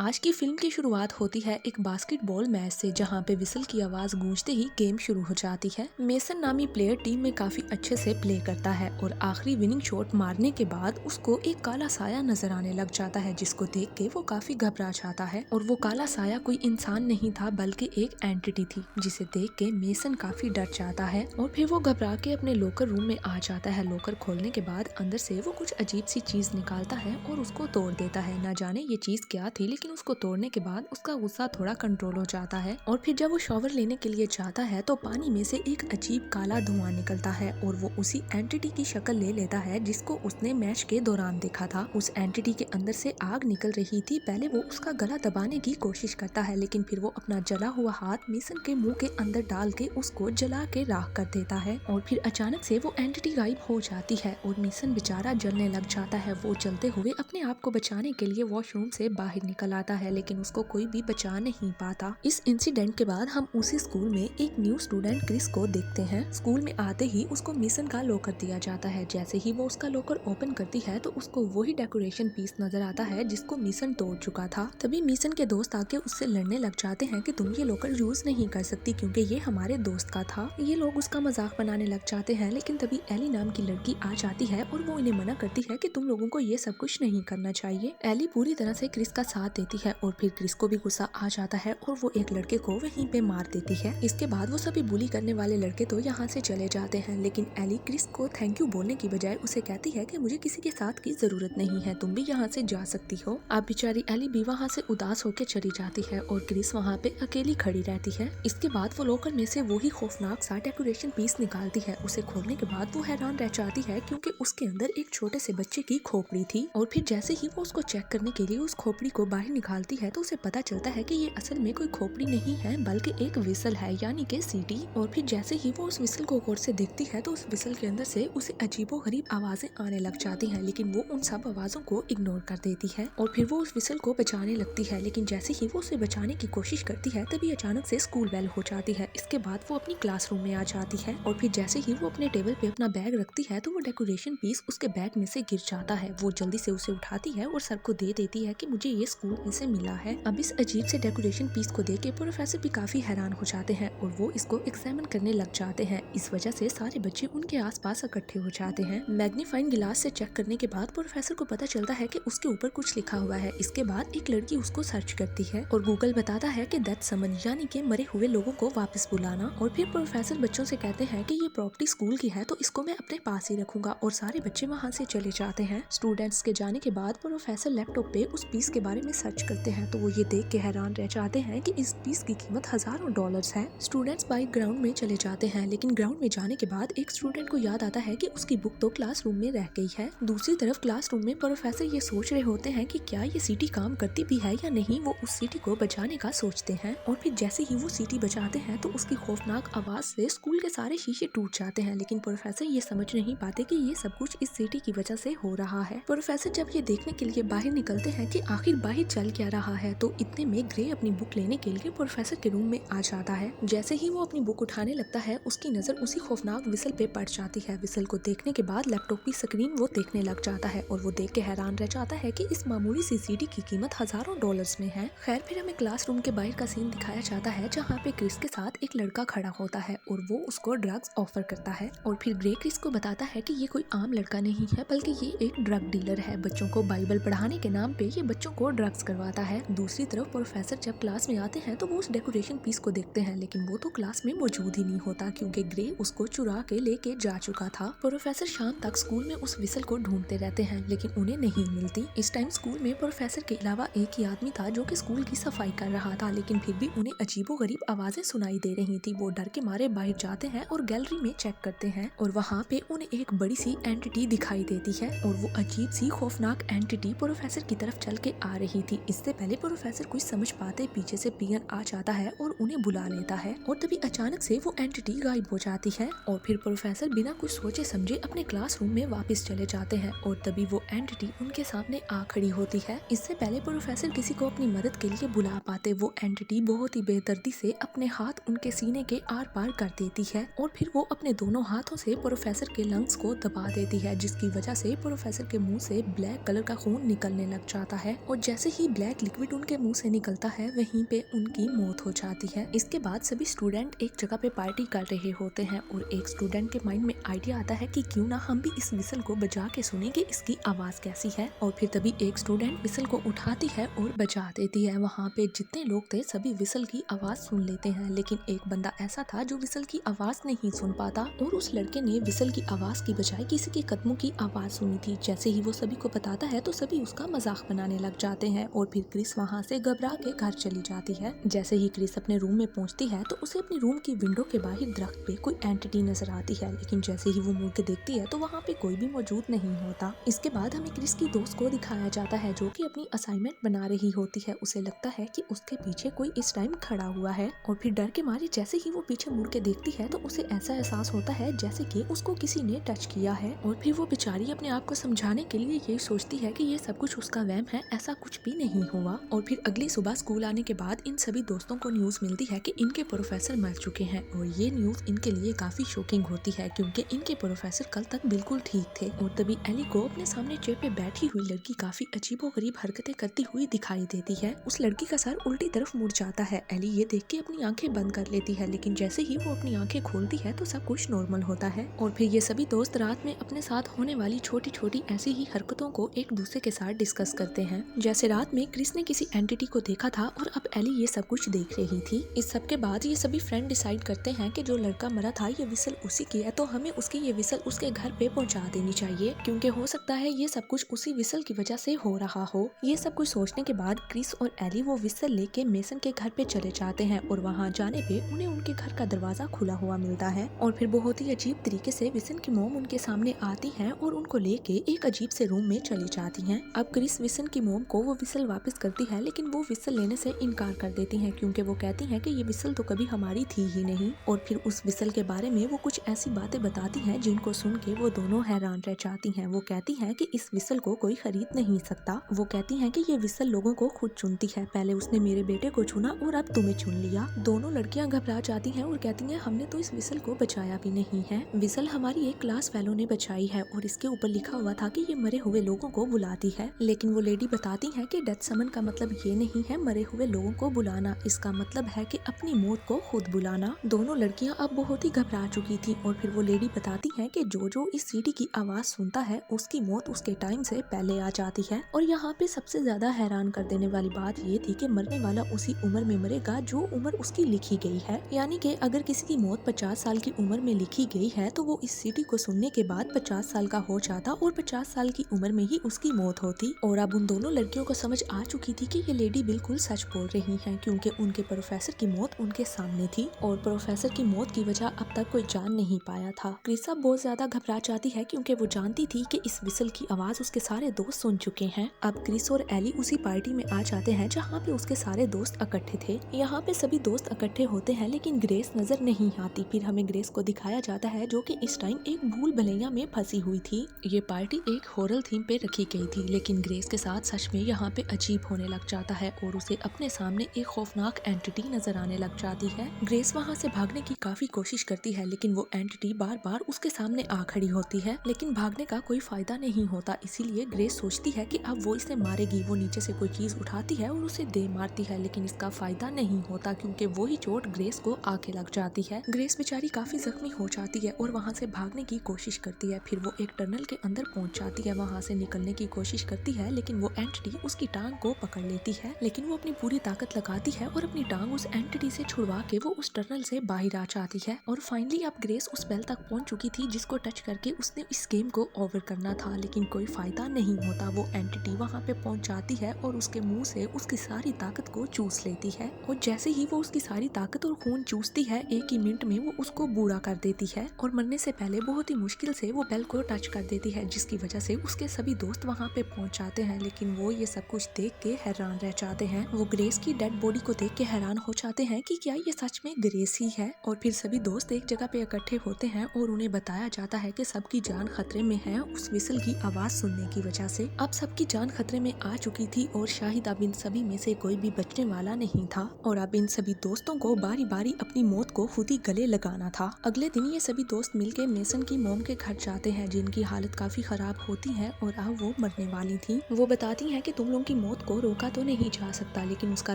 आज की फिल्म की शुरुआत होती है एक बास्केटबॉल मैच से, जहां पे विसल की आवाज गूंजते ही गेम शुरू हो जाती है। मेसन नामी प्लेयर टीम में काफी अच्छे से प्ले करता है और आखिरी विनिंग शॉट मारने के बाद उसको एक काला साया नजर आने लग जाता है, जिसको देख के वो काफी घबरा जाता है। और वो काला साया कोई इंसान नहीं था बल्कि एक एंटिटी थी, जिसे देख के मेसन काफी डर जाता है और फिर वो घबरा के अपने लॉकर रूम में आ जाता है। लॉकर खोलने के बाद अंदर से वो कुछ अजीब सी चीज निकालता है और उसको तोड़ देता है। न जाने ये चीज क्या थी, लेकिन उसको तोड़ने के बाद उसका गुस्सा थोड़ा कंट्रोल हो जाता है। और फिर जब वो शॉवर लेने के लिए जाता है तो पानी में से एक अजीब काला धुआं निकलता है और वो उसी एंटिटी की शक्ल ले लेता है जिसको उसने मैच के दौरान देखा था। उस एंटिटी के अंदर से आग निकल रही थी। पहले वो उसका गला दबाने की कोशिश करता है, लेकिन फिर वो अपना जला हुआ हाथ मेसन के मुंह के अंदर डाल के उसको जला के राख कर देता है। और फिर अचानक से वो एंटिटी गायब हो जाती है और मेसन बेचारा जलने लग जाता है। वो जलते हुए अपने आप को बचाने के लिए वॉशरूम से बाहर निकल आता है, लेकिन उसको कोई भी बचा नहीं पाता। इस इंसिडेंट के बाद हम उसी स्कूल में एक न्यू स्टूडेंट क्रिस को देखते हैं। स्कूल में आते ही उसको मेसन का लॉकर दिया जाता है। जैसे ही वो उसका लॉकर ओपन करती है तो उसको वही डेकोरेशन पीस नजर आता है जिसको मेसन तोड़ चुका था। तभी मेसन के दोस्त आके उससे लड़ने लग जाते हैं कि तुम ये लॉकर यूज नहीं कर सकती क्योंकि ये हमारे दोस्त का था। ये लोग उसका मजाक बनाने लग जाते हैं, लेकिन तभी एली नाम की लड़की आ जाती है और वो इन्हें मना करती है कि तुम लोगों को ये सब कुछ नहीं करना चाहिए। एली पूरी तरह से क्रिस का साथ देती है और फिर क्रिस को भी गुस्सा आ जाता है और वो एक लड़के को वहीं पे मार देती है। इसके बाद वो सभी बुली करने वाले लड़के तो यहाँ से चले जाते हैं, लेकिन एली क्रिस को थैंक यू बोलने की बजाय उसे कहती है कि मुझे किसी के साथ की जरूरत नहीं है, तुम भी यहाँ से जा सकती हो। अब बेचारी एली भी वहाँ से उदास होकर चली जाती है और क्रिस वहाँ पे अकेली खड़ी रहती है। इसके बाद वो लॉकर में से वही खौफनाक सा डेकोरेशन पीस निकालती है। उसे खोलने के बाद वो हैरान रह जाती है क्योंकि उसके अंदर एक छोटे से बच्चे की खोपड़ी थी। और फिर जैसे ही वो उसको चेक करने के लिए उस खोपड़ी को बाहर निकालती है तो उसे पता चलता है कि ये असल में कोई खोपड़ी नहीं है बल्कि एक विसल है, यानी कि सीटी। और फिर जैसे ही वो उस विसल को गौर से देखती है तो उस विसल के अंदर से उसे अजीबोगरीब आवाजें आने लग जाती हैं, लेकिन वो उन सब आवाजों को इग्नोर कर देती है और फिर वो उस विसल को बचाने लगती है। लेकिन जैसे ही वो उसे बचाने की कोशिश करती है तभी अचानक से स्कूल बेल हो जाती है। इसके बाद वो अपनी क्लासरूम में आ जाती है और फिर जैसे ही वो अपने टेबल पे अपना बैग रखती है तो वो डेकोरेशन पीस उसके बैग में से गिर जाता है। वो जल्दी से उसे उठाती है और सर को दे देती है कि मुझे ये स्कूल में से मिला है। अब इस अजीब से डेकोरेशन पीस को देख के प्रोफेसर भी काफी हैरान हो जाते हैं और वो इसको एग्जामिन करने लग जाते हैं। इस वजह से सारे बच्चे उनके आसपास इकट्ठे हो जाते हैं। मैग्नीफाइंग गिलास से चेक करने के बाद प्रोफेसर को पता चलता है कि उसके ऊपर कुछ लिखा हुआ है। इसके बाद एक लड़की उसको सर्च करती है और गूगल बताता है कि डेथ समन, यानी कि मरे हुए लोगों को वापस बुलाना। और फिर प्रोफेसर बच्चों से कहते हैं कि ये प्रॉपर्टी स्कूल की है तो इसको मैं अपने पास ही रखूंगा, और सारे बच्चे वहाँ से चले जाते हैं। स्टूडेंट्स के जाने के बाद प्रोफेसर लैपटॉप पे उस पीस के बारे में सर्च करते हैं तो वो ये देख के हैरान रह जाते हैं कि इस पीस की कीमत हजारों डॉलर्स है। स्टूडेंट्स बाइक ग्राउंड में चले जाते हैं, लेकिन ग्राउंड में जाने के बाद एक स्टूडेंट को याद आता है कि उसकी बुक तो क्लासरूम में रह गई है। दूसरी तरफ क्लासरूम में प्रोफेसर ये सोच रहे होते हैं कि क्या ये सीटी काम करती भी है या नहीं। वो उस सीटी को बचाने का सोचते हैं और फिर जैसे ही वो सीटी बचाते हैं तो उसकी खौफनाक आवाज से स्कूल के सारे शीशे टूट जाते हैं। लेकिन प्रोफेसर ये समझ नहीं पाते कि ये सब कुछ इस सीटी की वजह से हो रहा है। प्रोफेसर जब ये देखने के लिए बाहर निकलते हैं कि आखिर बाहर चल क्या रहा है तो इतने में ग्रे अपनी बुक लेने के लिए प्रोफेसर के रूम में आ जाता है। जैसे ही वो अपनी बुक उठाने लगता है उसकी नजर उसी खौफनाक विसल पे पड़ जाती है। विसल को देखने के बाद लैपटॉप की स्क्रीन वो देखने लग जाता है और वो देख के हैरान रह जाता है कि इस मामूली सी सीडी की कीमत हजारों डॉलर्स में है। खैर फिर हमें क्लासरूम के बाहर का सीन दिखाया जाता है जहाँ पे क्रिस के साथ एक लड़का खड़ा होता है और वो उसको ड्रग्स ऑफर करता है। और फिर ग्रे क्रिस को बताता है कि ये कोई आम लड़का नहीं है बल्कि ये एक ड्रग डीलर है। बच्चों को बाइबल पढ़ाने के नाम पे ये बच्चों को ड्रग्स करवाता है। दूसरी तरफ प्रोफेसर जब क्लास में आते हैं तो वो उस डेकोरेशन पीस को देखते हैं, लेकिन वो तो क्लास में मौजूद ही नहीं होता क्योंकि ग्रे उसको चुरा के लेके जा चुका था। प्रोफेसर शाम तक स्कूल में उस विसल को ढूंढते रहते हैं लेकिन उन्हें नहीं मिलती। इस टाइम स्कूल में प्रोफेसर के अलावा एक ही आदमी था जो कि स्कूल की सफाई कर रहा था, लेकिन फिर भी उन्हें अजीबोगरीब आवाजें सुनाई दे रही थी। वो डर के मारे बाहर जाते हैं और गैलरी में चेक करते हैं और वहाँ पे उन्हें एक बड़ी सी एंटिटी दिखाई देती है और वो अजीब सी खौफनाक एंटिटी प्रोफेसर की तरफ चल के आ रही थी। इससे पहले प्रोफेसर कुछ समझ पाते पीछे से पियन आ जाता है और उन्हें बुला लेता है और तभी अचानक से वो एंटिटी गायब हो जाती है और फिर प्रोफेसर बिना कुछ सोचे समझे अपने क्लासरूम में वापस चले जाते हैं और तभी वो एंटिटी उनके सामने आ खड़ी होती है। इससे पहले प्रोफेसर किसी को अपनी मदद के लिए बुला पाते वो एंटिटी बहुत ही बेदर्दी से अपने हाथ उनके सीने के आर पार कर देती है और फिर वो अपने दोनों हाथों से प्रोफेसर के लंग्स को दबा देती है, जिसकी वजह से प्रोफेसर के मुंह से ब्लैक कलर का खून निकलने लग जाता है। और जैसे ही ब्लैक लिक्विड उनके मुंह से निकलता है वहीं पे उनकी मौत हो जाती है। इसके बाद सभी स्टूडेंट एक जगह पे पार्टी कर रहे होते हैं और एक स्टूडेंट के माइंड में आइडिया आता है कि क्यों ना हम भी इस विसल को बजा के सुने कि इसकी आवाज कैसी है। और फिर तभी एक स्टूडेंट विसल को उठाती है और बजा देती है। वहाँ पे जितने लोग थे सभी विसल की आवाज सुन लेते हैं, लेकिन एक बंदा ऐसा था जो विसल की आवाज नहीं सुन पाता और उस लड़के ने विसल की आवाज की बजाय किसी के कदमों की आवाज सुनी थी। जैसे ही वो सभी को बताता है तो सभी उसका मजाक बनाने लग जाते हैं और फिर क्रिस वहाँ से घबरा के घर चली जाती है। जैसे ही क्रिस अपने रूम में पहुँचती है तो उसे अपने रूम की विंडो के बाहर दरख्त पे कोई एंटिटी नजर आती है, लेकिन जैसे ही वो मुड़ के देखती है तो वहाँ पे कोई भी मौजूद नहीं होता। इसके बाद हमें क्रिस की दोस्त को दिखाया जाता है जो कि अपनी असाइनमेंट बना रही होती है। उसे लगता है कि उसके पीछे कोई इस टाइम खड़ा हुआ है और फिर डर के मारे जैसे ही वो पीछे मुड़ के देखती है तो उसे ऐसा एहसास होता है जैसे कि उसको किसी ने टच किया है। और फिर वो बेचारी अपने आप को समझाने के लिए यही सोचती है कि ये सब कुछ उसका वहम है, ऐसा कुछ भी नहीं हुआ। और फिर अगली सुबह स्कूल आने के बाद इन सभी दोस्तों को न्यूज मिलती है कि इनके प्रोफेसर मर चुके हैं और ये न्यूज इनके लिए काफी शॉकिंग होती है क्योंकि इनके प्रोफेसर कल तक बिल्कुल ठीक थे। और तभी एली को अपने सामने चेयर पे बैठी हुई लड़की काफी अजीबोगरीब हरकतें करती हुई दिखाई देती है। उस लड़की का सर उल्टी तरफ मुड़ जाता है। एली ये देख के अपनी आंखें बंद कर लेती है, लेकिन जैसे ही वो अपनी आंखें खोलती है तो सब कुछ नॉर्मल होता है। और फिर ये सभी दोस्त रात में अपने साथ होने वाली छोटी छोटी ऐसी ही हरकतों को एक दूसरे के साथ डिस्कस करते हैं। जैसे रात में क्रिस ने किसी एंटिटी को देखा था और अब एली ये सब कुछ देख रही थी। इस सब के बाद ये सभी फ्रेंड डिसाइड करते हैं कि जो लड़का मरा था ये विसल उसी की है, तो हमें उसकी ये विसल उसके घर पे पहुंचा देनी चाहिए क्योंकि हो सकता है ये सब कुछ उसी विसल की वजह से हो रहा हो। ये सब कुछ सोचने के बाद क्रिस और एली वो विसल लेके मेसन के घर पे चले जाते हैं और वहाँ जाने पे उन्हें उनके घर का दरवाजा खुला हुआ मिलता है। और फिर बहुत ही अजीब तरीके से विसन की मोम उनके सामने आती है और उनको लेके एक अजीब से रूम में चली जाती हैं। अब क्रिस विसन की मोम को वो विसल वापस करती है, लेकिन वो विसल लेने से इनकार कर देती हैं क्योंकि वो कहती हैं कि ये विसल तो कभी हमारी थी ही नहीं। और फिर उस विसल के बारे में वो कुछ ऐसी बातें बताती हैं जिनको सुन के वो दोनों हैरान रह जाती हैं। वो कहती हैं कि इस विसल को कोई खरीद नहीं सकता। वो कहती हैं कि ये विसल लोगों को खुद चुनती है, पहले उसने मेरे बेटे को चुना और अब तुम्हें चुन लिया। दोनों लड़कियां घबरा जाती हैं और कहती हैं हमने तो इस विसल को बचाया भी नहीं है। विसल हमारी एक क्लास फेलो ने बचाई है और इसके ऊपर लिखा हुआ था कि ये मरे हुए लोगों को बुलाती है। लेकिन वो लेडी बताती है कि डेथ समन का मतलब ये नहीं है मरे हुए लोगों को बुलाना, इसका मतलब है कि अपनी मौत को खुद बुलाना। दोनों लड़कियां अब बहुत ही घबरा चुकी थी और फिर वो लेडी बताती है कि जो जो इस सीढ़ी की आवाज सुनता है उसकी मौत उसके टाइम से पहले आ जाती है। और यहाँ पे सबसे ज्यादा हैरान कर देने वाली बात ये थी कि मरने वाला उसी उम्र में मरेगा जो उम्र उसकी लिखी गई है, यानी कि अगर किसी की मौत 50 साल की उम्र में लिखी गई है तो वो इस सीढ़ी को सुनने के बाद 50 साल का हो जाता और 50 साल की उम्र में ही उसकी मौत होती। और अब उन दोनों लड़कियों को समझ आ चुकी थी कि ये लेडी बिल्कुल सच बोल रही हैं क्योंकि उनके प्रोफेसर की मौत उनके सामने थी और प्रोफेसर की मौत की वजह अब तक कोई जान नहीं पाया था। क्रिस अब बहुत ज्यादा घबरा जाती है क्योंकि वो जानती थी कि इस विसल की आवाज उसके सारे दोस्त सुन चुके हैं। अब क्रिस और एली उसी पार्टी में आ जाते हैं जहाँ पे उसके सारे दोस्त इकट्ठे थे। यहाँ पे सभी दोस्त इकट्ठे होते हैं लेकिन ग्रेस नजर नहीं आती। फिर हमें ग्रेस को दिखाया जाता है जो कि इस टाइम एक भूल भुलैया में फंसी हुई थी। ये पार्टी एक हॉरर थीम पे रखी गई थी, लेकिन ग्रेस के साथ सच में यहाँ पे अजीब होने लग जाता है और उसे अपने सामने एक खौफनाक एंटिटी नजर आने लग जाती है। ग्रेस वहाँ से भागने की काफी कोशिश करती है लेकिन वो एंटिटी बार बार उसके सामने आ खड़ी होती है, लेकिन भागने का कोई फायदा नहीं होता। इसीलिए ग्रेस सोचती है कि अब वो इसे मारेगी। वो नीचे से कोई चीज उठाती है और उसे दे मारती है, लेकिन इसका फायदा नहीं होता क्योंकि वो ही चोट ग्रेस को आके लग जाती है। ग्रेस बेचारी काफी जख्मी हो जाती है और वहाँ से भागने की कोशिश करती है। फिर वो एक टनल के अंदर पहुँच जाती है, वहाँ से निकलने की कोशिश करती है लेकिन वो एंटिटी उसकी टांग को पकड़ लेती है। लेकिन वो अपनी पूरी ताकत लगाती है और अपनी टांग उस एंटिटी से छुड़वा के वो उस टनल से बाहर आ जाती है। और फाइनली अब ग्रेस उस बेल तक पहुँच चुकी थी जिसको टच करके उसने इस गेम को ओवर करना था, लेकिन कोई फायदा नहीं होता। वो एंटिटी वहाँ पे पहुँच जाती है और उसके मुंह से उसकी सारी ताकत को चूस लेती है और जैसे ही वो उसकी सारी ताकत और खून चूसती है एक ही मिनट में वो उसको बूढ़ा कर देती है और मरने से पहले बहुत ही मुश्किल से वो बेल को टच कर देती है, जिसकी वजह से उसके सभी दोस्त वहाँ पे पहुँच जाते हैं। लेकिन वो ये सब कुछ देख के हैरान रह जाते हैं। वो ग्रेस की डेड बॉडी को देख के हैरान हो जाते हैं कि क्या ये सच में ग्रेस ही है। और फिर सभी दोस्त एक जगह पे इकट्ठे होते हैं और उन्हें बताया जाता है कि सबकी जान खतरे में है उस विसल की आवाज सुनने की वजह से। अब सबकी जान खतरे में आ चुकी थी और शाहिद अब इन सभी में से कोई भी बचने वाला नहीं था और अब इन सभी दोस्तों को बारी बारी अपनी मौत को खुद ही गले लगाना था। अगले दिन ये सभी दोस्त मिलके मेसन की मोम के घर जाते हैं जिनकी हालत काफी खराब होती है और अब वो मरने वाली थी। वो बताती हैं कि तुम लोगों की मौत को रोका तो नहीं जा सकता, लेकिन उसका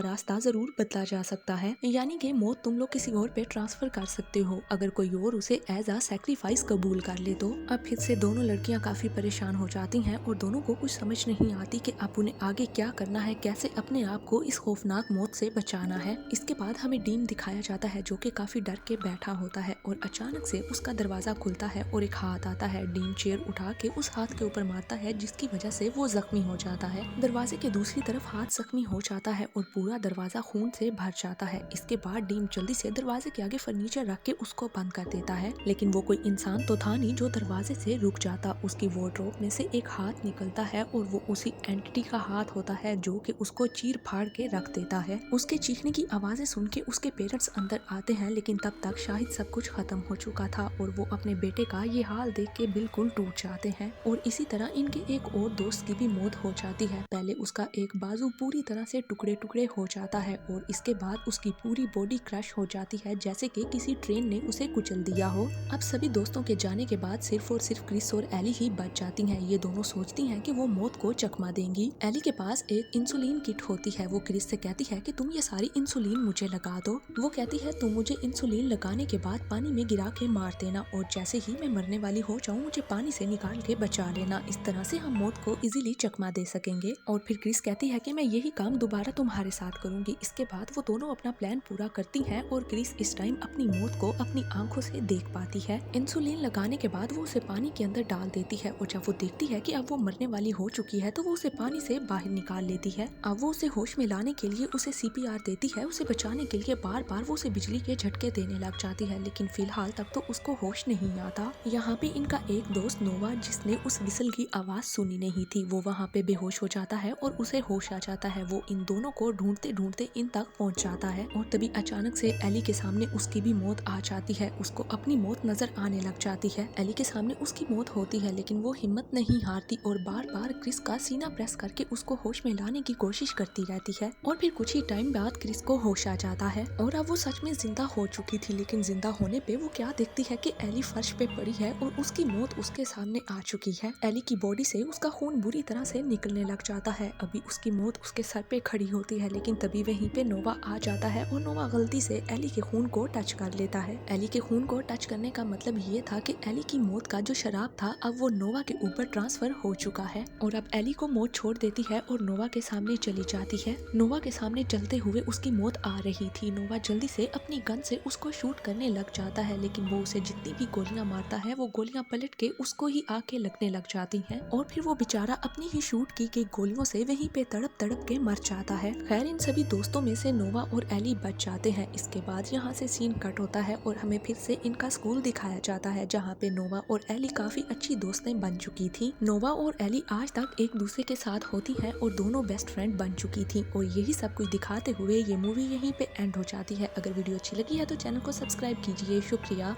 रास्ता जरूर बदला जा सकता है। यानी कि मौत तुम लोग किसी और पे ट्रांसफर कर सकते हो अगर कोई और उसे एज अ सैक्रिफाइस कबूल कर ले तो। अब फिर से दोनों लड़कियां काफी परेशान हो जाती हैं और दोनों को कुछ समझ नहीं आती कि अब उन्हें आगे क्या करना है, कैसे अपने आप को इस खौफनाक मौत से बचाना है। इसके बाद हमें डीन दिखाया जाता है जो कि काफी डर के बैठा होता है और अचानक से उसका दरवाजा खुलता है और एक हाथ आता है। डीन चेयर उठा के उस हाथ के ऊपर मारता है जिसकी वजह से वो जख्मी हो जाता है। दरवाजे के दूसरी तरफ हाथ जख्मी हो जाता है और पूरा दरवाजा खून से भर जाता है। इसके बाद डीन जल्दी से दरवाजे के आगे फर्नीचर रख के उसको बंद कर देता है, लेकिन वो कोई इंसान तो था नहीं जो दरवाजे से रुक जाता। उसकी वार्डरोब में से एक हाथ निकलता है और वो उसी एंटिटी का हाथ होता है जो कि उसको चीर फाड़ के रख देता है। उसके चीखने की आवाजें सुन के उसके पेरेंट्स अंदर आते हैं, लेकिन तब तक शायद सब कुछ खत्म हो चुका था और वो अपने बेटे का ये हाल देख के बिल्कुल टूट जाते हैं। और इसी तरह इनके एक और दोस्त की भी मौत हो जाती है। पहले उसका एक बाजू पूरी तरह से टुकड़े टुकड़े हो जाता है और इसके बाद उसकी पूरी बॉडी क्रश हो जाती है जैसे कि किसी ट्रेन ने उसे कुचल दिया हो। अब सभी दोस्तों के जाने के बाद सिर्फ और सिर्फ क्रिस और एली ही बच जाती हैं। ये दोनों सोचती हैं कि वो मौत को चकमा देंगी। एली के पास एक इंसुलिन किट होती है। वो क्रिस से कहती है कि तुम ये सारी इंसुलिन मुझे लगा दो। वो कहती है तुम मुझे इंसुलिन लगाने के बाद पानी में गिरा के मार देना और जैसे ही मैं मरने वाली हो जाऊँ मुझे पानी से निकाल के बचा लेना। इस तरह से हम मौत को इजीली चकमा दे सकेंगे। और फिर क्रिस कहती है कि मैं यही काम दोबारा तुम्हारे साथ करूंगी। इसके बाद वो दोनों अपना प्लान पूरा करती हैं और क्रिस इस टाइम अपनी मौत को अपनी आंखों से देख पाती है। इंसुलिन लगाने के बाद वो उसे पानी के अंदर डाल देती है और जब वो देखती है कि अब वो मरने वाली हो चुकी है तो वो उसे पानी से बाहर निकाल लेती है। अब वो उसे होश में लाने के लिए उसे CPR देती है। उसे बचाने के लिए बार बार वो उसे बिजली के झटके देने लग जाती है, लेकिन फिलहाल तक तो उसको होश नहीं आता। यहाँ पे इनका एक दोस्त नोवा जिसने उस विसल की आवाज सुनी नहीं थी, वो वहाँ पे बेहोश हो जाता है और उसे होश आ जाता है। वो इन दोनों को ढूंढते ढूंढते इन तक पहुँच जाता है और तभी अचानक से एली के सामने उसकी भी मौत आ जाती है। उसको अपनी मौत नजर आने लग जाती है। एली के सामने उसकी मौत होती है, लेकिन वो हिम्मत नहीं हारती और बार बार क्रिस का सीना प्रेस करके उसको होश में लाने की कोशिश करती रहती है। और फिर कुछ ही टाइम बाद क्रिस को होश आ जाता है और अब वो सच में जिंदा हो चुकी थी, लेकिन जिंदा होने पे वो क्या देखती है कि एली फर्श पे पड़ी है और उसकी मौत उसके सामने आ चुकी है। एली की बॉडी से उसका खून बुरी तरह से निकलने लग जाता है। अभी उसकी मौत उसके सर पे खड़ी होती है, लेकिन तभी वहीं पे नोवा आ जाता है और नोवा गलती से एली के खून को टच कर लेता है। एली के खून को टच करने का मतलब ये था कि एली की मौत का जो शराब था अब वो नोवा के ऊपर ट्रांसफर हो चुका है और अब एली को मौत छोड़ देती है और नोवा के सामने चली जाती है। नोवा के सामने चलते हुए उसकी मौत आ रही थी। नोवा जल्दी से अपनी गन से उसको शूट करने लग जाता है, लेकिन वो उसे जितनी भी गोलियां मारता है वो गोलियां पलट के उसको ही आके लगने लग जाती हैं और फिर वो बेचारा अपनी ही शूट की गई गोलियों से वहीं पे तड़प तड़प के मर जाता है। खैर इन सभी दोस्तों में से नोवा और एली बच जाते हैं। इसके बाद यहाँ से सीन कट होता है और हमें फिर से इनका स्कूल दिखाया जाता है जहाँ पे नोवा और एली काफी अच्छी दोस्तें बन चुकी थी। नोवा और एली आज तक एक दूसरे के साथ होती हैं और दोनों बेस्ट फ्रेंड बन चुकी थी और यही सब कुछ दिखाते हुए ये मूवी यहीं पे एंड हो जाती है। अगर वीडियो अच्छी लगी है तो चैनल को सब्सक्राइब कीजिए। शुक्रिया।